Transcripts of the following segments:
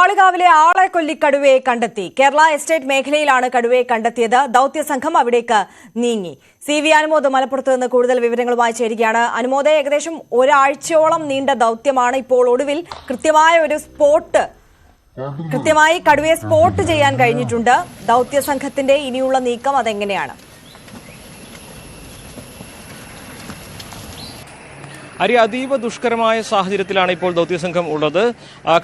കാളികാവിലെ ആളെക്കൊല്ലി കടുവയെ കണ്ടെത്തി. കേരള എസ്റ്റേറ്റ് മേഖലയിലാണ് കടുവയെ കണ്ടെത്തിയത്. ദൌത്യസംഘം അവിടേക്ക് നീങ്ങി. CV അനുമോദ് മലപ്പുറത്ത് നിന്ന് കൂടുതൽ വിവരങ്ങളുമായി ചേരുകയാണ്. അനുമോദ്, ഏകദേശം ഒരാഴ്ചയോളം നീണ്ട ദൌത്യമാണ്. ഇപ്പോൾ ഒടുവിൽ കൃത്യമായി കടുവയെ സ്പോട്ട് ചെയ്യാൻ കഴിഞ്ഞിട്ടുണ്ട്. ദൌത്യസംഘത്തിന്റെ ഇനിയുള്ള നീക്കം അതെങ്ങനെയാണ്? അതീവ ദുഷ്കരമായ സാഹചര്യത്തിലാണ് ഇപ്പോൾ ദൗത്യസംഘം ഉള്ളത്.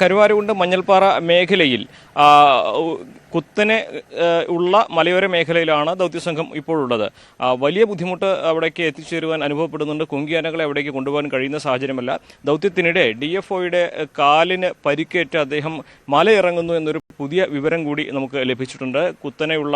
കരുവാരുകുണ്ട് മഞ്ഞൾപ്പാറ മേഖലയിൽ കുത്തനെ ഉള്ള മലയോര മേഖലയിലാണ് ദൗത്യസംഘം ഇപ്പോഴുള്ളത്. വലിയ ബുദ്ധിമുട്ട് അവിടേക്ക് എത്തിച്ചേരുവാൻ അനുഭവപ്പെടുന്നുണ്ട്. കുങ്കിയാനകളെ അവിടേക്ക് കൊണ്ടുപോകാൻ കഴിയുന്ന സാഹചര്യമല്ല. ദൗത്യത്തിനിടെ DFOയുടെ കാലിന് പരിക്കേറ്റ് അദ്ദേഹം മലയിറങ്ങുന്നു എന്നൊരു പുതിയ വിവരം കൂടി നമുക്ക് ലഭിച്ചിട്ടുണ്ട്. കുത്തനെയുള്ള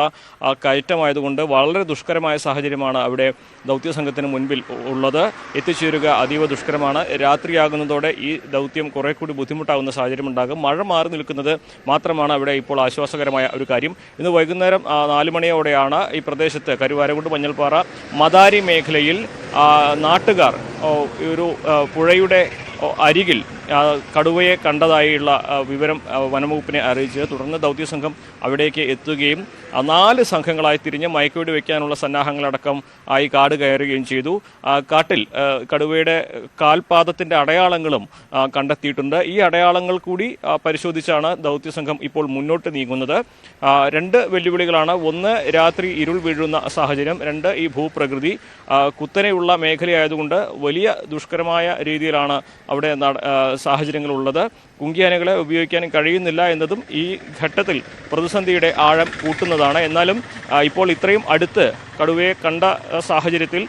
കയറ്റമായതുകൊണ്ട് വളരെ ദുഷ്കരമായ സാഹചര്യമാണ് അവിടെ ദൗത്യസംഘത്തിന് മുൻപിൽ ഉള്ളത്. എത്തിച്ചേരുക അതീവ ദുഷ്കരമാണ്. രാത്രിയാകുന്നതോടെ ഈ ദൗത്യം കുറെ കൂടി ബുദ്ധിമുട്ടാകുന്ന സാഹചര്യം ഉണ്ടാകും. മഴ മാറി നിൽക്കുന്നത് മാത്രമാണ് അവിടെ ഇപ്പോൾ ആശ്വാസകരമായ ഒരു കാര്യം. ഇന്ന് വൈകുന്നേരം 4 മണിയോടെയാണ് ഈ പ്രദേശത്ത് കരുവാരകുണ്ട് മഞ്ഞൾപ്പാറ മദാരി മേഖലയിൽ നാട്ടുകാർ ഒരു പുഴയുടെ അരികിൽ കടുവയെ കണ്ടതായുള്ള വിവരം വനംവകുപ്പിനെ അറിയിച്ചത്. തുടർന്ന് ദൗത്യസംഘം അവിടേക്ക് എത്തുകയും 4 സംഘങ്ങളായി തിരിഞ്ഞ് മയക്കുവെടി വയ്ക്കാനുള്ള സന്നാഹങ്ങളടക്കം ആയി കാട് കയറുകയും ചെയ്തു. കാട്ടിൽ കടുവയുടെ കാൽപാദത്തിൻ്റെ അടയാളങ്ങളും കണ്ടെത്തിയിട്ടുണ്ട്. ഈ അടയാളങ്ങൾ കൂടി പരിശോധിച്ചാണ് ദൗത്യസംഘം ഇപ്പോൾ മുന്നോട്ട് നീങ്ങുന്നത്. 2 വെല്ലുവിളികളാണ്. ഒന്ന്, രാത്രി ഇരുൾ വീഴുന്ന സാഹചര്യം. 2, ഈ ഭൂപ്രകൃതി. കുത്തനെയുള്ള മേഖലയായതുകൊണ്ട് വലിയ ദുഷ്കരമായ രീതിയിലാണ് അവിടെ സാഹചര്യങ്ങളുള്ളത്. കുങ്കിയാനകളെ ഉപയോഗിക്കാൻ കഴിയുന്നില്ല എന്നതും ഈ ഘട്ടത്തിൽ പ്രതിസന്ധിയുടെ ആഴം കൂട്ടുന്നതാണ്. എന്നാലും ഇപ്പോൾ ഇത്രയും അടുത്ത് കടുവയെ കണ്ട സാഹചര്യത്തിൽ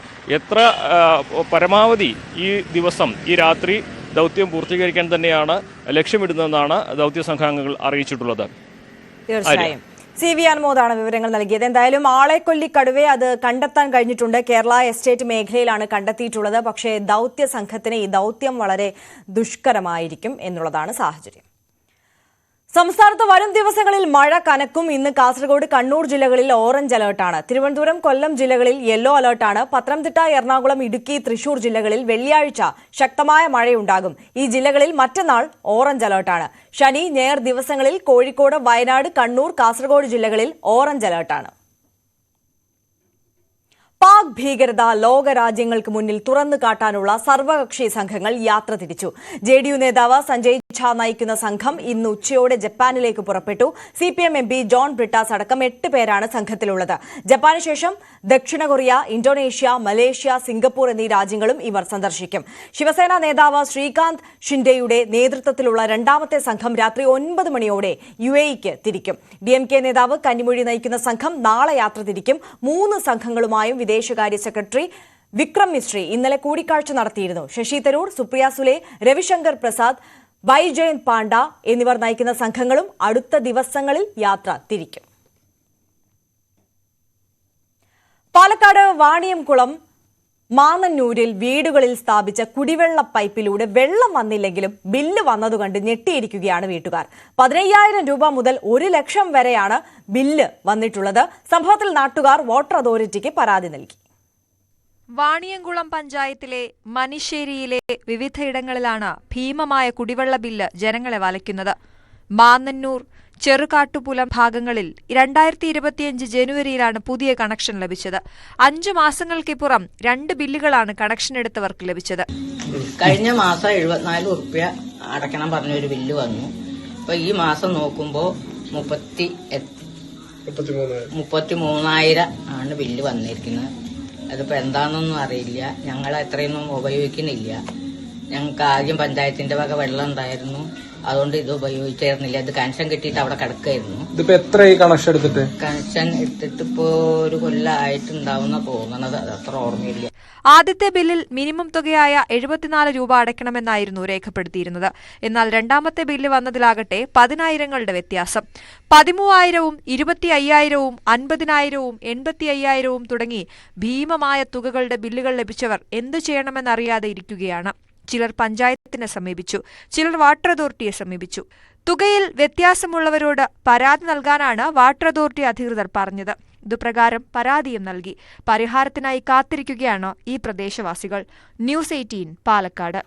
പരമാവധി ഈ ദിവസം ഈ രാത്രി ദൗത്യം പൂർത്തീകരിക്കാൻ തന്നെയാണ് ലക്ഷ്യമിടുന്നതെന്നാണ് ദൗത്യസംഘാംഗങ്ങൾ അറിയിച്ചിട്ടുള്ളത്. തീർച്ചയായും CV അനുമോദാണ് വിവരങ്ങൾ നൽകിയത്. എന്തായാലും ആളെക്കൊല്ലി കടുവയെ അത് കണ്ടെത്താൻ കഴിഞ്ഞിട്ടുണ്ട്. കേരള എസ്റ്റേറ്റ് മേഖലയിലാണ് കണ്ടെത്തിയിട്ടുള്ളത്. പക്ഷേ ദൗത്യ സംഘത്തിന് ഈ ദൗത്യം വളരെ ദുഷ്കരമായിരിക്കും എന്നുള്ളതാണ് സാഹചര്യം. സംസ്ഥാനത്ത് വരും ദിവസങ്ങളിൽ മഴ കനക്കും. ഇന്ന് കാസർഗോഡ്, കണ്ണൂർ ജില്ലകളിൽ ഓറഞ്ച് അലർട്ടാണ്. തിരുവനന്തപുരം, കൊല്ലം ജില്ലകളിൽ യെല്ലോ അലർട്ടാണ്. പത്തനംതിട്ട, എറണാകുളം, ഇടുക്കി, തൃശൂർ ജില്ലകളിൽ വെള്ളിയാഴ്ച ശക്തമായ മഴയുണ്ടാകും. ഈ ജില്ലകളിൽ മറ്റന്നാൾ ഓറഞ്ച് അലർട്ടാണ്. ശനി, ഞായർ ദിവസങ്ങളിൽ കോഴിക്കോട്, വയനാട്, കണ്ണൂർ, കാസർഗോഡ് ജില്ലകളിൽ ഓറഞ്ച് അലർട്ടാണ്. പാക് ഭീകരത ലോകരാജ്യങ്ങൾക്ക് മുന്നിൽ തുറന്നു കാട്ടാനുള്ള സർവകക്ഷി സംഘങ്ങൾ യാത്ര തിരിച്ചു. JDU നേതാവ് സഞ്ജയ് ഝാ നയിക്കുന്ന സംഘം ഇന്ന് ഉച്ചയോടെ ജപ്പാനിലേക്ക് പുറപ്പെട്ടു. CPM MP ജോൺ ബ്രിട്ടാസ് അടക്കം 8 പേരാണ് സംഘത്തിലുള്ളത്. ജപ്പാന് ശേഷം ദക്ഷിണ കൊറിയ, ഇന്തോനേഷ്യ, മലേഷ്യ, സിംഗപ്പൂർ എന്നീ രാജ്യങ്ങളും ഇവർ സന്ദർശിക്കും. ശിവസേന നേതാവ് ശ്രീകാന്ത് ഷിൻഡെയുടെ നേതൃത്വത്തിലുള്ള 2ാമത്തെ സംഘം രാത്രി 9 മണിയോടെ UAEക്ക് തിരിക്കും. DMK നേതാവ് കന്നിമൊഴി നയിക്കുന്ന സംഘം നാളെ യാത്ര തിരിക്കും. 3 സംഘങ്ങളുമായും വിദേശകാര്യ സെക്രട്ടറി വിക്രം മിശ്രി ഇന്നലെ കൂടിക്കാഴ്ച നടത്തിയിരുന്നു. ശശി തരൂർ, സുപ്രിയ സുലെ, രവിശങ്കർ പ്രസാദ്, വൈജയന്ത് പാണ്ഡ എന്നിവർ നയിക്കുന്ന സംഘങ്ങളും അടുത്ത ദിവസങ്ങളിൽ യാത്ര തിരിക്കും. പാലക്കാട് വാണിയംകുളം മാന്നന്നൂരിൽ വീടുകളിൽ സ്ഥാപിച്ച കുടിവെള്ള പൈപ്പിലൂടെ വെള്ളം വന്നില്ലെങ്കിലും ബില്ല് വന്നതുകണ്ട് ഞെട്ടിയിരിക്കുകയാണ് വീട്ടുകാർ. 15,000 രൂപ മുതൽ 1 ലക്ഷം വരെയാണ് ബില്ല് വന്നിട്ടുള്ളത്. സംഭവത്തിൽ നാട്ടുകാർ വാട്ടർ അതോറിറ്റിക്ക് പരാതി നൽകി. വാണിയംകുളം പഞ്ചായത്തിലെ മനിശ്ശേരിയിലെ വിവിധയിടങ്ങളിലാണ് ഭീമമായ കുടിവെള്ള ബില്ല് ജനങ്ങളെ വലയ്ക്കുന്നത്. മാന്നന്നൂർ, ചെറുകാട്ടുപുലം ഭാഗങ്ങളിൽ 2025 ജനുവരിയിലാണ് പുതിയ കണക്ഷൻ ലഭിച്ചത്. 5 മാസങ്ങൾക്കിപ്പുറം 2 ബില്ലുകളാണ് കണക്ഷൻ എടുത്തവർക്ക് ലഭിച്ചത്. കഴിഞ്ഞ മാസം 74 ഉറുപ്പ്യ അടയ്ക്കണം പറഞ്ഞൊരു ബില്ല് വന്നു. അപ്പൊ ഈ മാസം നോക്കുമ്പോൾ 33,000 ആണ് ബില്ല് വന്നിരിക്കുന്നത്. അതിപ്പോ എന്താണെന്നൊന്നും അറിയില്ല. ഞങ്ങൾ എത്രയൊന്നും ഉപയോഗിക്കുന്നില്ല. ഞങ്ങൾക്ക് ആദ്യം പഞ്ചായത്തിന്റെ വക വെള്ളം ഉണ്ടായിരുന്നു, അതുകൊണ്ട് ഇത് ഉപയോഗിച്ചായിരുന്നില്ല. ഇത് കണക്ഷൻ കിട്ടിയിട്ട് അവിടെ കിടക്കായിരുന്നു. ഇതിപ്പോ എത്രയായി കണക്ഷൻ എടുത്തിട്ട്? കണക്ഷൻ എടുത്തിട്ട് ഇപ്പോ 1 കൊല്ലമായിട്ടുണ്ടാവുന്ന തോന്നണത്. അത്ര ഓർമ്മയില്ല. ആദ്യത്തെ ബില്ലിൽ മിനിമം തുകയായ 74 രൂപ അടയ്ക്കണമെന്നായിരുന്നു രേഖപ്പെടുത്തിയിരുന്നത്. എന്നാൽ 2ാമത്തെ ബില്ല് വന്നതിലാകട്ടെ 10,000ങ്ങളുടെ വ്യത്യാസം. 13,000-ഉം 25,000-ഉം 50,000-ഉം 85,000-ഉം തുടങ്ങി ഭീമമായ തുകകളുടെ ബില്ലുകൾ ലഭിച്ചവർ എന്തു ചെയ്യണമെന്നറിയാതെ ഇരിക്കുകയാണ്. ചിലർ പഞ്ചായത്തിനെ സമീപിച്ചു, ചിലർ വാട്ടർ അതോറിറ്റിയെ സമീപിച്ചു. തുകയിൽ വ്യത്യാസമുള്ളവരോട് പരാതി നൽകാനാണ് വാട്ടർ അതോറിറ്റി അധികൃതർ പറഞ്ഞത്. ഇതുപ്രകാരം പരാതിയും നൽകി. പരിഹാരത്തിനായി കാത്തിരിക്കുകയാണ് ഈ പ്രദേശവാസികൾ. ന്യൂസ് 18 പാലക്കാട്.